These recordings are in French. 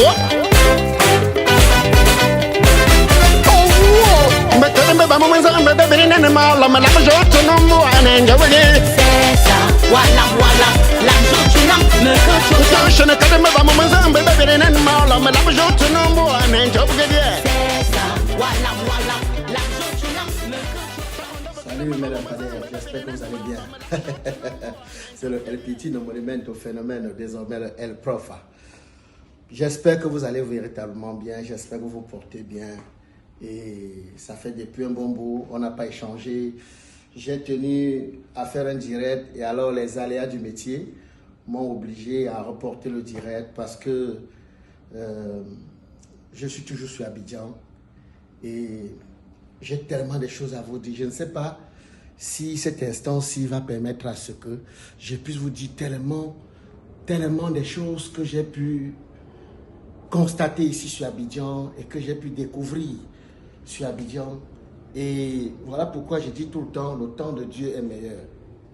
Voilà, voilà, la joutuna me coach. Je ne connais pas mon maison, mais bébé n'est pas là, mais la joutuna me job. Voilà, voilà, la joutuna me coach. Salut mesdames, j'espère que vous allez bien. C'est le LPT, le Monumento Phénomène, désormais le El Profa. J'espère que vous allez véritablement bien, j'espère que vous vous portez bien. Et ça fait depuis un bon bout, on n'a pas échangé. J'ai tenu à faire un direct et alors les aléas du métier m'ont obligé à reporter le direct parce que je suis toujours sur Abidjan et j'ai tellement de choses à vous dire. Je ne sais pas si cet instant-ci va permettre à ce que je puisse vous dire tellement de choses que j'ai pu constater ici sur Abidjan et que j'ai pu découvrir sur Abidjan. Et voilà pourquoi je dis tout le temps de Dieu est meilleur.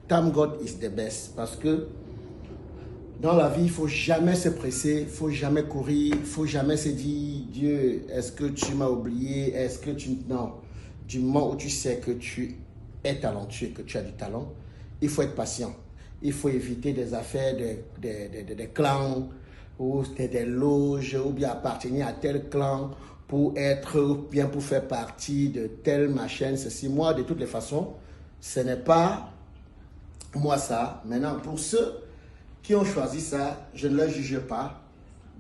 Time God is the best. Parce que dans la vie, il ne faut jamais se presser, il ne faut jamais courir, il ne faut jamais se dire, Dieu, est-ce que tu m'as oublié? Est-ce que tu... Non. Du moment où tu sais que tu es talentueux, que tu as du talent, il faut être patient. Il faut éviter des affaires des clans, ou des loges, ou bien appartenir à tel clan, pour faire partie de telle machin, ceci. Moi, de toutes les façons, ce n'est pas moi ça. Maintenant, pour ceux qui ont choisi ça, je ne les juge pas.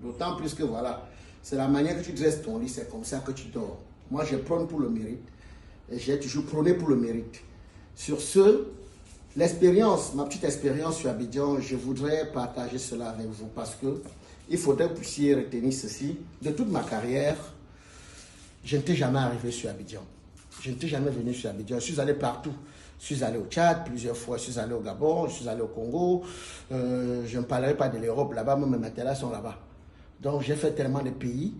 D'autant plus que voilà, c'est la manière que tu dresses ton lit, c'est comme ça que tu dors. Moi, je prône pour le mérite. Et j'ai toujours prôné pour le mérite. Sur ce, l'expérience, ma petite expérience sur Abidjan, je voudrais partager cela avec vous parce que il faudrait que vous puissiez retenir ceci. De toute ma carrière, je n'étais jamais arrivé sur Abidjan. Je n'étais jamais venu sur Abidjan. Je suis allé partout. Je suis allé au Tchad plusieurs fois. Je suis allé au Gabon. Je suis allé au Congo. Je ne parlerai pas de l'Europe. Là-bas, même mes matériels sont là-bas. Donc, j'ai fait tellement de pays.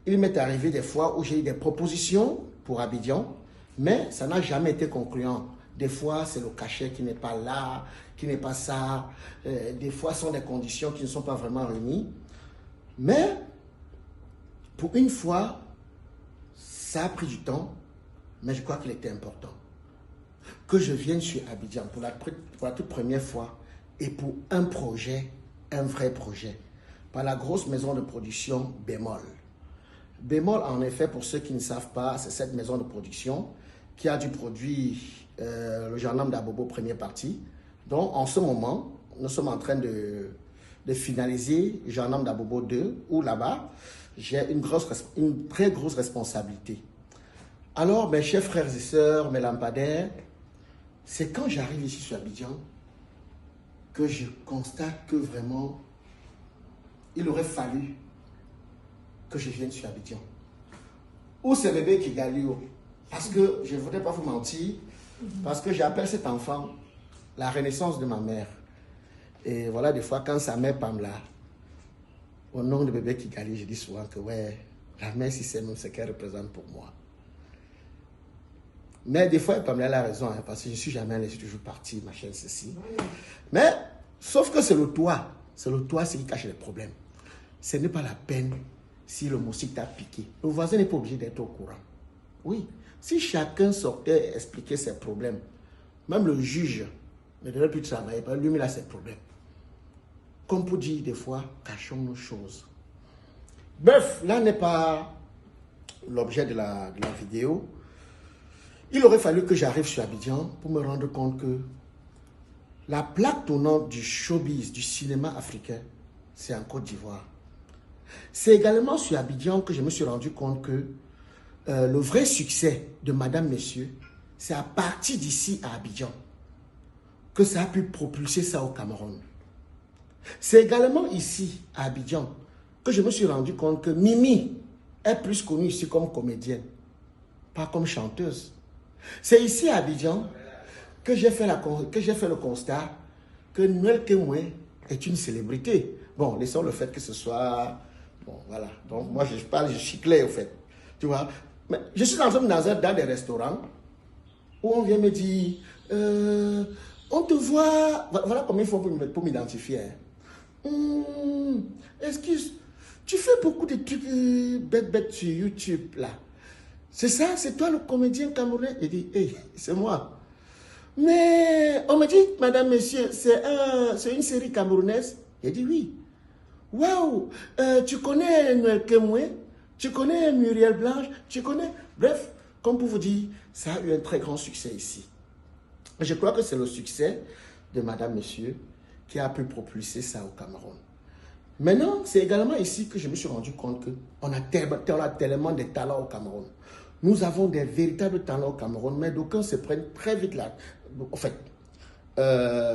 Il m'est arrivé des fois où j'ai eu des propositions pour Abidjan, mais ça n'a jamais été concluant. Des fois, c'est le cachet qui n'est pas là, qui n'est pas ça. Des fois, ce sont des conditions qui ne sont pas vraiment réunies. Mais, pour une fois, ça a pris du temps, mais je crois qu'il était important que je vienne sur Abidjan pour la toute première fois et pour un projet, un vrai projet, par la grosse maison de production Bémol. Bémol, en effet, pour ceux qui ne savent pas, c'est cette maison de production qui a dû produire le Gendarme d'Abobo première partie. Donc, en ce moment, nous sommes en train de finaliser Gendarme d'Abobo 2, où là-bas, j'ai une très grosse responsabilité. Alors, mes chers frères et sœurs, mes lampadaires, c'est quand j'arrive ici sur Abidjan que je constate que vraiment, il aurait fallu que je vienne sur Abidjan. Où c'est bébé Kigali? Parce que je ne voudrais pas vous mentir, parce que j'appelle cet enfant la renaissance de ma mère. Et voilà, des fois, quand sa mère Pamela, au nom de bébé Kigali, je dis souvent que ouais, la mère, si c'est même ce qu'elle représente pour moi. Mais des fois, Pamela a raison, hein, parce que je ne suis jamais allé, je suis toujours parti, machin, ceci. Mais, sauf que c'est le toit ce qui cache les problèmes. Ce n'est pas la peine si le moustique t'a piqué. Le voisin n'est pas obligé d'être au courant. Oui, si chacun sortait et expliquait ses problèmes, même le juge ne devrait plus travailler, parce que lui, il a ses problèmes. Comme pour dire des fois, cachons nos choses. Bref, là n'est pas l'objet de la vidéo. Il aurait fallu que j'arrive sur Abidjan pour me rendre compte que la plaque tournante du showbiz, du cinéma africain, c'est en Côte d'Ivoire. C'est également sur Abidjan que je me suis rendu compte que le vrai succès de Madame, Messieurs, c'est à partir d'ici à Abidjan que ça a pu propulser ça au Cameroun. C'est également ici, à Abidjan, que je me suis rendu compte que Mimi est plus connue ici comme comédienne, pas comme chanteuse. C'est ici, à Abidjan, que j'ai fait le constat que Noël Kemwe est une célébrité. Bon, laissons le fait que ce soit... Bon, voilà. Donc, moi, je suis clair, au fait. Tu vois. Mais je suis dans des restaurants où on vient me dire... on te voit... Voilà comment il faut pour m'identifier. Excuse, tu fais beaucoup de trucs bêtes sur YouTube, là. C'est ça, c'est toi le comédien camerounais? Il dit, hey, c'est moi. Mais on me dit, madame, monsieur, c'est une série camerounaise? Il dit, oui. Waouh, tu connais Noël Kemoué? Tu connais Muriel Blanche? Tu connais... Bref, comme pour vous dire, ça a eu un très grand succès ici. Je crois que c'est le succès de madame, monsieur, qui a pu propulser ça au Cameroun. Maintenant, c'est également ici que je me suis rendu compte qu'on a tellement de talents au Cameroun. Nous avons des véritables talents au Cameroun, mais d'aucuns se prennent très vite la... En fait,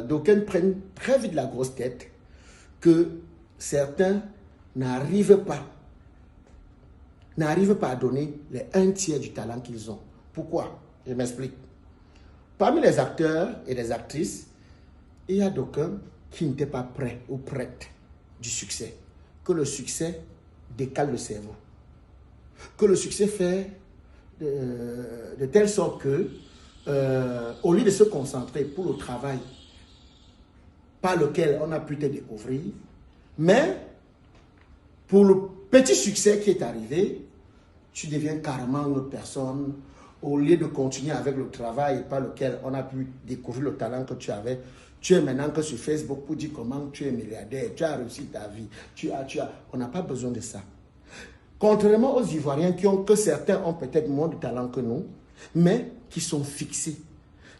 d'aucuns prennent très vite la grosse tête que certains n'arrivent pas à donner les 1/3 du talent qu'ils ont. Pourquoi? Je m'explique. Parmi les acteurs et les actrices, il y a d'aucuns qui n'étaient pas prêts ou prêtes du succès. Que le succès décale le cerveau. Que le succès fait de telle sorte que, au lieu de se concentrer pour le travail par lequel on a pu te découvrir, mais pour le petit succès qui est arrivé, tu deviens carrément une autre personne. Au lieu de continuer avec le travail par lequel on a pu découvrir le talent que tu avais, tu es maintenant que sur Facebook pour dire comment tu es milliardaire, tu as réussi ta vie, on n'a pas besoin de ça. Contrairement aux Ivoiriens que certains ont peut-être moins de talent que nous, mais qui sont fixés,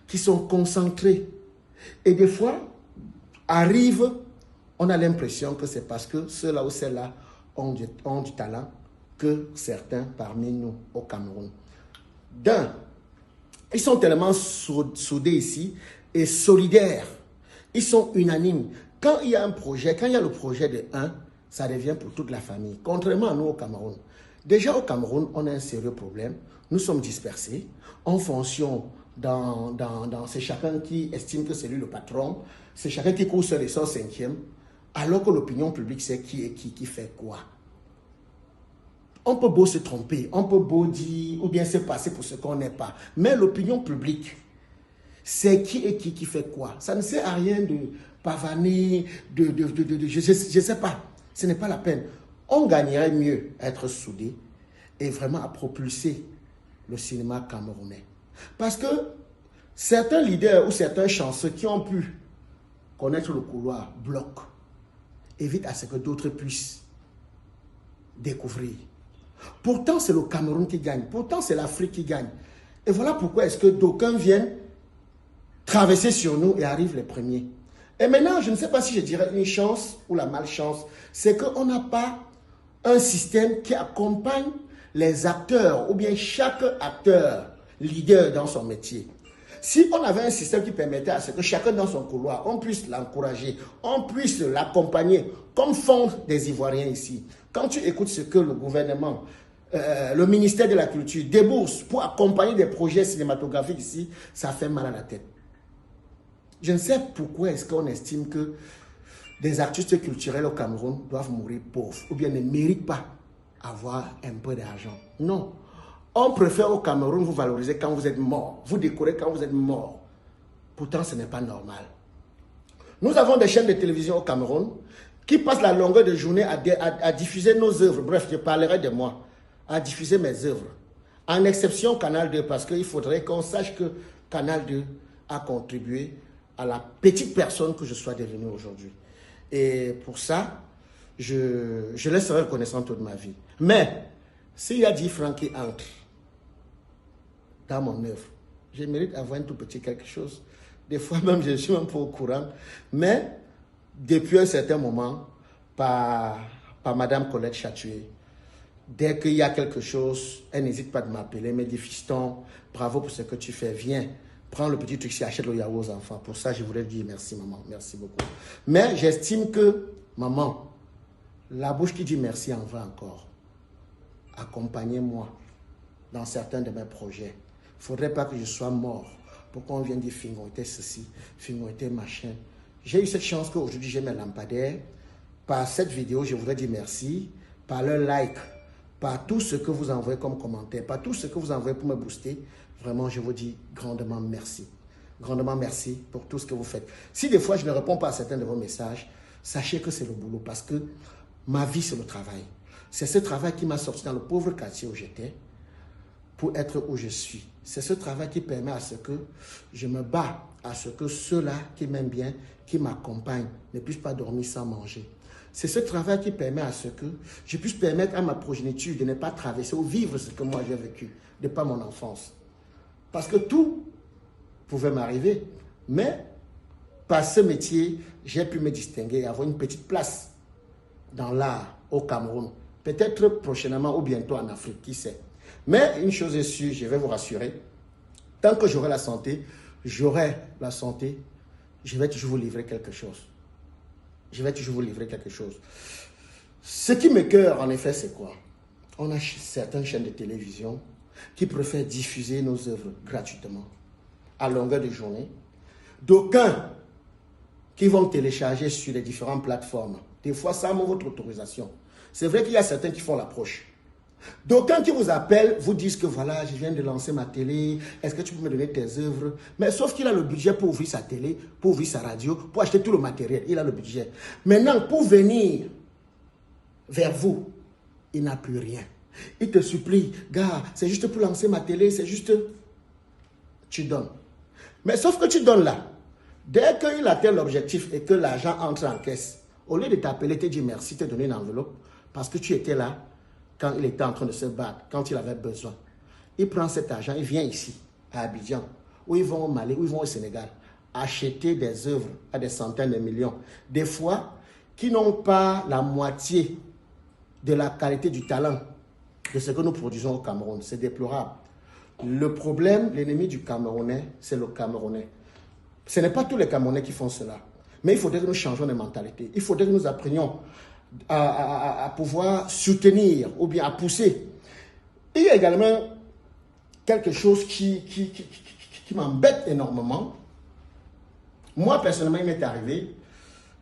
qui sont concentrés. Et des fois, on a l'impression que c'est parce que ceux-là ou celles-là ont du talent que certains parmi nous au Cameroun. Ils sont tellement soudés ici et solidaires. Ils sont unanimes. Quand il y a un projet, quand il y a le projet de un, ça devient pour toute la famille. Contrairement à nous au Cameroun. Déjà au Cameroun, on a un sérieux problème. Nous sommes dispersés. On fonctionne c'est chacun qui estime que c'est lui le patron. C'est chacun qui court sur les 105e. Alors que l'opinion publique sait qui est qui fait quoi. On peut beau se tromper, on peut beau dire ou bien se passer pour ce qu'on n'est pas. Mais l'opinion publique, c'est qui est qui fait quoi. Ça ne sert à rien de pavaner, je ne sais pas. Ce n'est pas la peine. On gagnerait mieux à être soudés et vraiment à propulser le cinéma camerounais. Parce que certains leaders ou certains chanceux qui ont pu connaître le couloir bloquent, évitent à ce que d'autres puissent découvrir. Pourtant, c'est le Cameroun qui gagne. Pourtant, c'est l'Afrique qui gagne. Et voilà pourquoi est-ce que d'aucuns viennent traverser sur nous et arrivent les premiers. Et maintenant, je ne sais pas si je dirais une chance ou la malchance. C'est qu'on n'a pas un système qui accompagne les acteurs ou bien chaque acteur leader dans son métier. Si on avait un système qui permettait à ce que chacun dans son couloir, on puisse l'encourager, on puisse l'accompagner, comme font des Ivoiriens ici. Quand tu écoutes ce que le gouvernement, le ministère de la Culture débourse pour accompagner des projets cinématographiques ici, ça fait mal à la tête. Je ne sais pourquoi est-ce qu'on estime que des artistes culturels au Cameroun doivent mourir pauvres ou bien ne méritent pas avoir un peu d'argent. Non. On préfère au Cameroun vous valoriser quand vous êtes mort, vous décorer quand vous êtes mort. Pourtant, ce n'est pas normal. Nous avons des chaînes de télévision au Cameroun qui passent la longueur de journée à diffuser nos œuvres. Bref, je parlerai de moi, à diffuser mes œuvres. En exception Canal 2, parce qu'il faudrait qu'on sache que Canal 2 a contribué à la petite personne que je sois devenue aujourd'hui. Et pour ça, je laisserai reconnaissant toute ma vie. Mais, s'il y a 10 francs qui entrent dans mon œuvre, je mérite d'avoir un tout petit quelque chose. Des fois même, je suis un peu au courant. Mais, depuis un certain moment, par Madame Colette Chatué, dès qu'il y a quelque chose, elle n'hésite pas de m'appeler, me dit, fiston, bravo pour ce que tu fais, viens, prends le petit truc, si achète le yaourt aux enfants. Pour ça, je voulais dire merci, maman, merci beaucoup. Mais j'estime que, maman, la bouche qui dit merci en va encore. Accompagnez-moi dans certains de mes projets. Il ne faudrait pas que je sois mort pour qu'on vienne dire fingoté ceci, fingoté machin. J'ai eu cette chance qu'aujourd'hui j'ai mes lampadaires. Par cette vidéo, je voudrais dire merci. Par le like, par tout ce que vous envoyez comme commentaire, par tout ce que vous envoyez pour me booster. Vraiment, je vous dis grandement merci. Grandement merci pour tout ce que vous faites. Si des fois je ne réponds pas à certains de vos messages, sachez que c'est le boulot parce que ma vie c'est le travail. C'est ce travail qui m'a sorti dans le pauvre quartier où j'étais pour être où je suis. C'est ce travail qui permet à ce que je me bats, à ce que ceux-là qui m'aiment bien, qui m'accompagnent, ne puissent pas dormir sans manger. C'est ce travail qui permet à ce que je puisse permettre à ma progéniture de ne pas traverser ou vivre ce que moi j'ai vécu, de pas mon enfance. Parce que tout pouvait m'arriver, mais par ce métier, j'ai pu me distinguer et avoir une petite place dans l'art au Cameroun. Peut-être prochainement ou bientôt en Afrique, qui sait. Mais une chose est sûre, je vais vous rassurer, tant que j'aurai la santé, je vais toujours vous livrer quelque chose. Je vais toujours vous livrer quelque chose. Ce qui m'écoeure, en effet, c'est quoi? On a certaines chaînes de télévision qui préfèrent diffuser nos œuvres gratuitement, à longueur de journée. D'aucuns qui vont télécharger sur les différentes plateformes, des fois sans votre autorisation. C'est vrai qu'il y a certains qui font l'approche. D'aucuns qui vous appellent, vous disent que voilà, je viens de lancer ma télé, est-ce que tu peux me donner tes œuvres? Mais sauf qu'il a le budget pour ouvrir sa télé, pour ouvrir sa radio, pour acheter tout le matériel, il a le budget. Maintenant, pour venir vers vous, il n'a plus rien. Il te supplie, gars, c'est juste pour lancer ma télé, c'est juste... Tu donnes. Mais sauf que tu donnes là. Dès qu'il atteint l'objectif et que l'argent entre en caisse, au lieu de t'appeler, te dire merci, te donner une enveloppe, parce que tu étais là, quand il était en train de se battre, quand il avait besoin. Il prend cet argent, il vient ici, à Abidjan, ou ils vont au Mali, ou ils vont au Sénégal, acheter des œuvres à des centaines de millions. Des fois, qui n'ont pas la moitié de la qualité du talent de ce que nous produisons au Cameroun. C'est déplorable. Le problème, l'ennemi du Camerounais, c'est le Camerounais. Ce n'est pas tous les Camerounais qui font cela. Mais il faudrait que nous changions de mentalité. Il faudrait que nous apprenions à pouvoir soutenir ou bien à pousser. Il y a également quelque chose qui m'embête énormément. Moi, personnellement, il m'est arrivé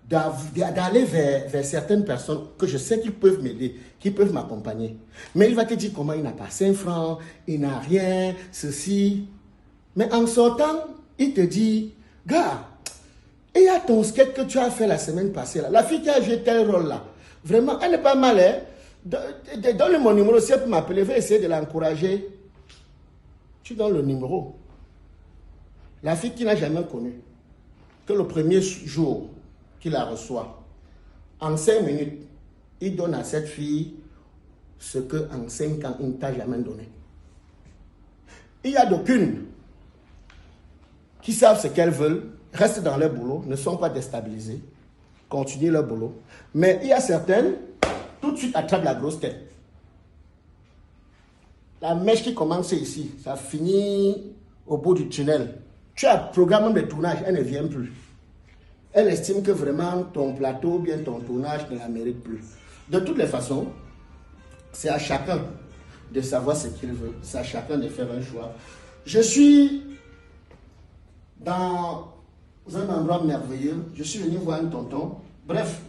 d'aller vers certaines personnes que je sais qu'ils peuvent m'aider, qui peuvent m'accompagner. Mais il va te dire comment il n'a pas 5 francs, il n'a rien, ceci. Mais en sortant, il te dit, gars, il y a ton skate que tu as fait la semaine passée, là. La fille qui a joué tel rôle là, vraiment, elle n'est pas mal, hein. Donne-lui mon numéro, si elle peut m'appeler, je vais essayer de l'encourager. Tu donnes le numéro. La fille qui n'a jamais connu, que le premier jour qu'il la reçoit, en 5 minutes, il donne à cette fille ce qu'en 5 ans, il ne t'a jamais donné. Il y a d'aucunes qui savent ce qu'elles veulent, restent dans leur boulot, ne sont pas déstabilisées, continuent leur boulot. Mais il y a certaines, tout de suite attrapent la grosse tête. La mèche qui commence ici, ça finit au bout du tunnel. Tu as un programme de tournage, elle ne vient plus. Elle estime que vraiment ton plateau, bien ton tournage ne la mérite plus. De toutes les façons, c'est à chacun de savoir ce qu'il veut. C'est à chacun de faire un choix. Je suis dans un endroit merveilleux. Je suis venu voir un tonton. Bref,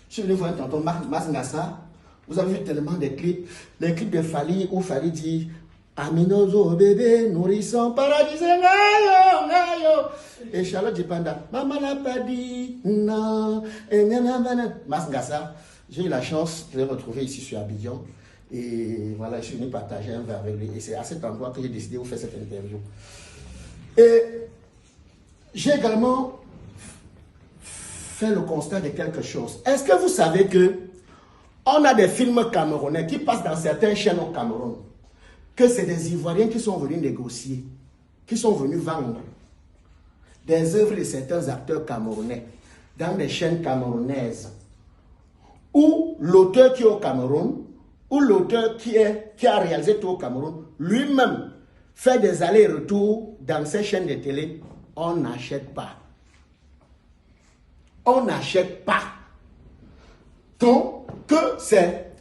je suis venu voir un tonton, Mas Ngassa. Vous avez vu tellement de clips. Les clips de Fali où Fali dit Aminozo bébé, nourrisson paradisé, ngayo, ngayo. Et Charlotte Dipanda, maman n'a pas dit non. Mas Ngassa, j'ai eu la chance de le retrouver ici sur Abidjan. Et voilà, je suis venu partager un verre avec lui. Et c'est à cet endroit que j'ai décidé de vous faire cette interview. Et j'ai également fait le constat de quelque chose. Est-ce que vous savez que on a des films camerounais qui passent dans certaines chaînes au Cameroun, que c'est des Ivoiriens qui sont venus négocier, qui sont venus vendre des œuvres de certains acteurs camerounais dans des chaînes camerounaises, où l'auteur qui est au Cameroun, ou l'auteur qui a réalisé tout au Cameroun, lui-même fait des allers-retours dans ces chaînes de télé. On n'achète pas. On n'achète pas. Donc, que c'est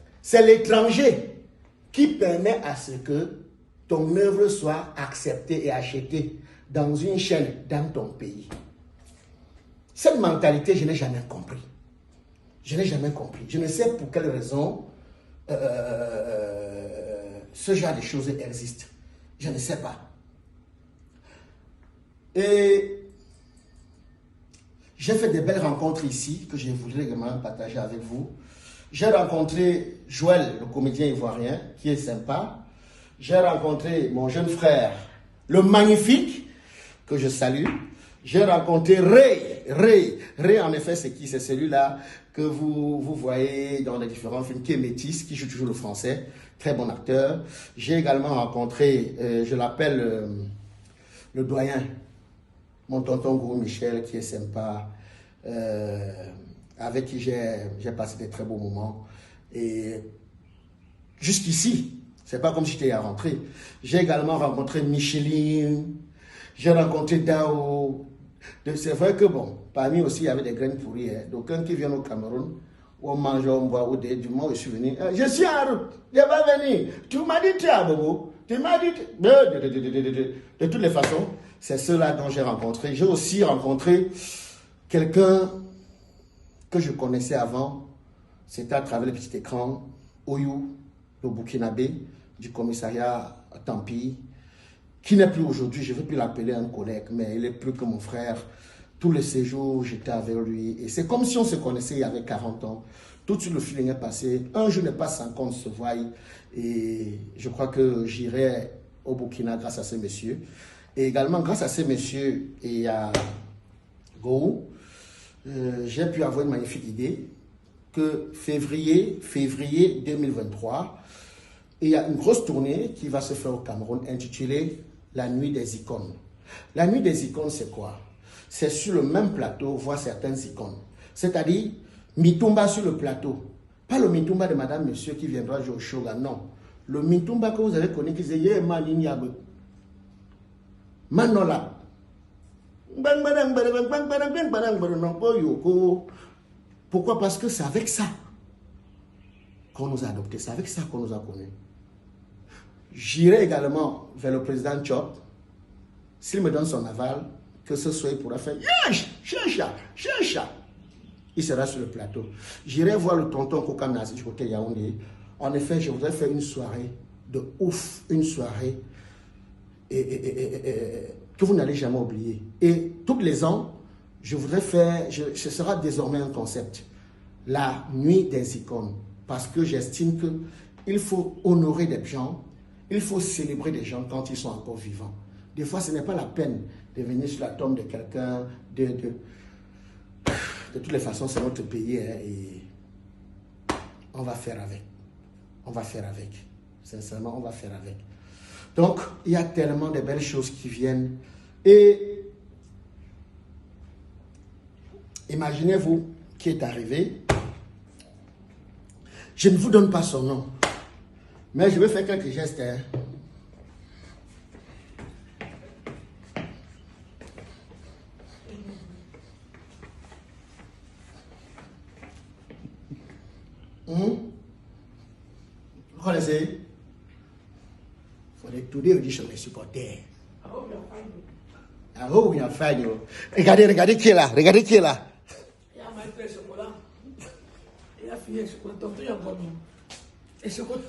l'étranger qui permet à ce que ton œuvre soit acceptée et achetée dans une chaîne dans ton pays. Cette mentalité, je n'ai jamais compris. Je n'ai jamais compris. Je ne sais pour quelle raison ce genre de choses existent. Je ne sais pas. Et j'ai fait de belles rencontres ici que je voudrais également partager avec vous. J'ai rencontré Joël, le comédien ivoirien, qui est sympa. J'ai rencontré mon jeune frère, le magnifique, que je salue. J'ai rencontré Ray. Ray, en effet, c'est qui? C'est celui-là que vous voyez dans les différents films, qui est métis, qui joue toujours le français. Très bon acteur. J'ai également rencontré, je l'appelle le doyen, mon tonton Gros Michel, qui est sympa, avec qui j'ai passé des très beaux moments. Et jusqu'ici, c'est pas comme si j'étais à rentrer. J'ai également rencontré Micheline, j'ai rencontré Dao. C'est vrai que bon, parmi aussi, il y avait des graines pourries. Hein. Donc, quand qui vient au Cameroun, où on mange, on boit, ou du moment où je suis venu, je suis en route, je vais venir. Tu m'as dit, tu es à Bobo. Tu m'as dit, de toutes les façons, c'est ceux-là dont j'ai rencontré. J'ai aussi rencontré quelqu'un que je connaissais avant. C'était à travers le petit écran, Oyou, le Burkinabé, du commissariat Tampi, qui n'est plus aujourd'hui, je ne veux plus l'appeler un collègue, mais il est plus que mon frère. Tous les séjours, j'étais avec lui. Et c'est comme si on se connaissait il y avait 40 ans. Tout de suite, le feeling est passé. Un jour n'est pas sans qu'on se voie. Et je crois que j'irai au Burkina grâce à ces messieurs. Et également, grâce à ces messieurs et à Gou, j'ai pu avoir une magnifique idée que février 2023, il y a une grosse tournée qui va se faire au Cameroun intitulée La Nuit des Icônes. La Nuit des Icônes, c'est quoi? C'est sur le même plateau, voir certaines icônes. C'est-à-dire, Mitumba sur le plateau. Pas le Mitumba de madame, monsieur qui viendra jouer au Shoga, non. Le Mitumba que vous avez connu qui disait Yé Maniniabe. Manola. Pourquoi? Parce que c'est avec ça qu'on nous a adoptés, c'est avec ça qu'on nous a connus. J'irai également vers le président Chop. S'il me donne son aval, que ce soit, il pourra faire Chercha. Il sera sur le plateau. J'irai voir le tonton Kokanazi du côté Yaoundé. En effet, je voudrais faire une soirée de ouf, une soirée que vous n'allez jamais oublier. Et tous les ans, je voudrais faire, ce sera désormais un concept, la nuit des icônes. Parce que j'estime qu'il faut honorer des gens, il faut célébrer des gens quand ils sont encore vivants. Des fois, ce n'est pas la peine de venir sur la tombe de quelqu'un. De toutes les façons, c'est notre pays. Hein, et on va faire avec. On va faire avec. Sincèrement, on va faire avec. Donc, il y a tellement de belles choses qui viennent. Et imaginez-vous qui est arrivé. Je ne vous donne pas son nom. Mais je vais faire quelques gestes. Hein. Vous connaissez? Il faudrait tout dire sur mes supporters. Ah oh, il y a faille. Regardez qui est là. Regardez qui est là. Il y a un peu de chocolat. Il a fini le chocolat. Tonton, il y a bon nom. Et chocolat.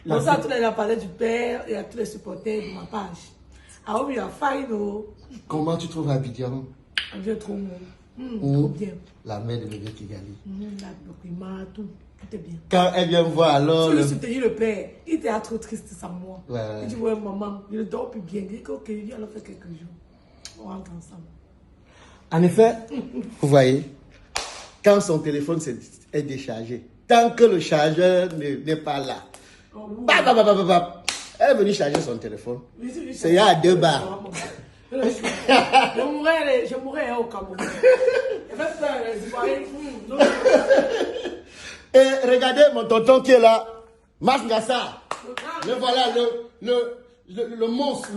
Pour ça, il a parlé du père et à tous les supporters de ma page. Ah oui, il y a faille. Comment tu trouves Abidjan? Je trouve trop bien. La mère de bébé Kigali. Le climat, tout est bien. Quand elle vient me voir, alors. Je le soutenir le père. Il était trop triste sans moi. Ouais. Il dit, ouais, maman, il ne dort plus bien. Il dit, ok, il va faire quelques jours. On rentre ensemble. En effet, vous voyez, quand son téléphone est déchargé, tant que le chargeur n'est pas là, elle est venue charger son téléphone. C'est à 2 bars. Je mourrais au Cameroun. Et regardez mon tonton qui est là, Marc Ngassa. Le voilà, le monstre.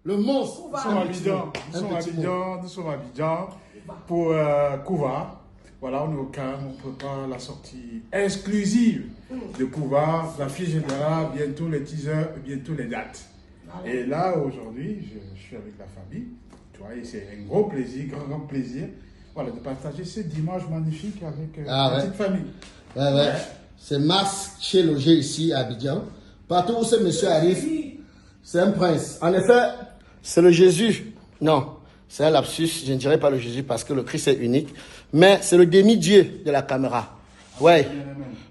Nous sommes à Abidjan pour Kouva. Voilà, on est au calme, on prépare la sortie exclusive de Kouva, la fille générale, bientôt les teasers, bientôt les dates. Et là, aujourd'hui, je suis avec la famille. Tu vois, et c'est un gros plaisir, grand plaisir, voilà, de partager ce dimanche magnifique avec la petite famille. Ouais. C'est Mars chez logé ici à Abidjan. Partout où ce monsieur arrive, c'est un prince. En effet, c'est le Jésus. Non, C'est un lapsus, je ne dirais pas le Jésus parce que le Christ est unique, mais c'est le demi-dieu de la caméra. Ouais,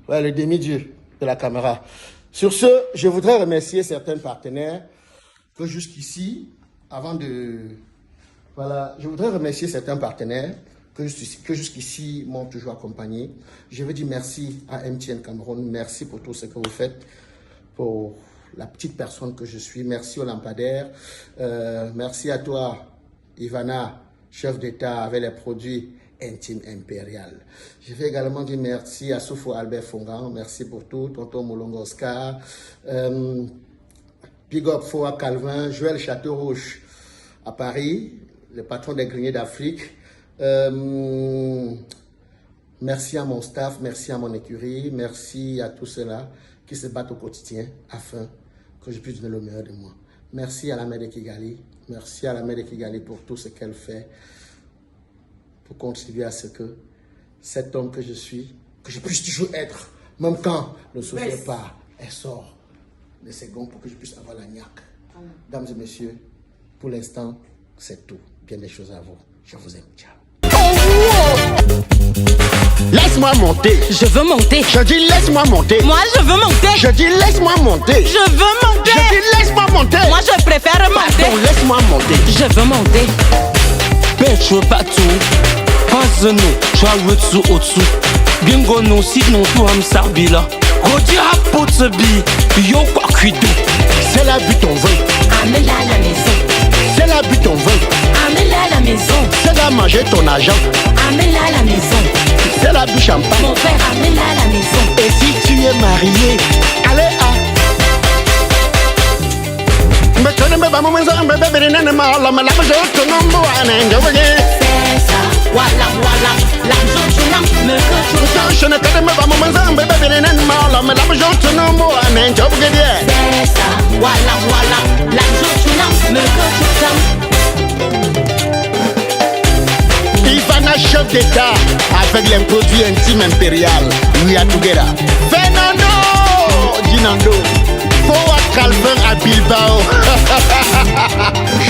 le demi-dieu de la caméra. Sur ce, je voudrais remercier certains partenaires que jusqu'ici, je voudrais remercier certains partenaires que jusqu'ici m'ont toujours accompagné. Je veux dire merci à MTN Cameroun, merci pour tout ce que vous faites, pour la petite personne que je suis. Merci aux lampadaires, merci à toi, Ivana, chef d'État avec les produits Intime Impérial. Je vais également dire merci à Soufou Albert Fongan, merci pour tout, Tonton Moulongo Oscar, Big Up Foa Calvin, Joël Châteaurouge à Paris, le patron des Greniers d'Afrique. Merci à mon staff, merci à mon écurie, merci à tous ceux-là qui se battent au quotidien afin que je puisse donner le meilleur de moi. Merci à la mère de Kigali, merci à la mère de Kigali pour tout ce qu'elle fait, pour contribuer à ce que cet homme que je suis, que je puisse toujours être, même quand le soleil part, elle sort de ses gonds pour que je puisse avoir la niaque. Dames et messieurs, pour l'instant, c'est tout. Bien des choses à vous. Je vous aime. Ciao. Laisse-moi monter. Je veux monter. Je dis laisse-moi monter. Moi je veux monter. Je dis laisse-moi monter. Je veux monter. Je dis laisse-moi monter. Moi je préfère monter. Pardon, laisse-moi monter. Je veux monter. Petro Batu, Panzano, Chawetsu Otsu, Bingo no Sidno to Hamsarbila, Godi Hapotsabi, Yoko Kwido. C'est la but on veut. Amène-la à la maison. C'est la but on veut. Amène-la à la maison. C'est de manger ton argent. Amène-la à la maison. C'est la but champagne. Mon père, amène-la à la maison. Et si tu es marié, allez à. C'est ça, voilà, voilà, l'argent tu n'as me que tu t'en. je ne connais pas mon maison, bébé, C'est ça, voilà, voilà, l'argent tu n'as me que tu t'en. Ivana, chef d'État, avec les produits Intime Impérial, we are together. Fernando, Dinando, Foa Calvin à Bilbao,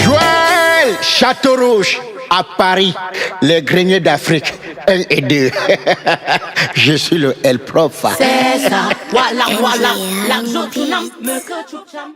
Joël Châteaurouge à Paris, les Greniers d'Afrique, 1 et 2. Je suis le El Prof. C'est ça, voilà, voilà, l'argent tu n'as me que tu t'en.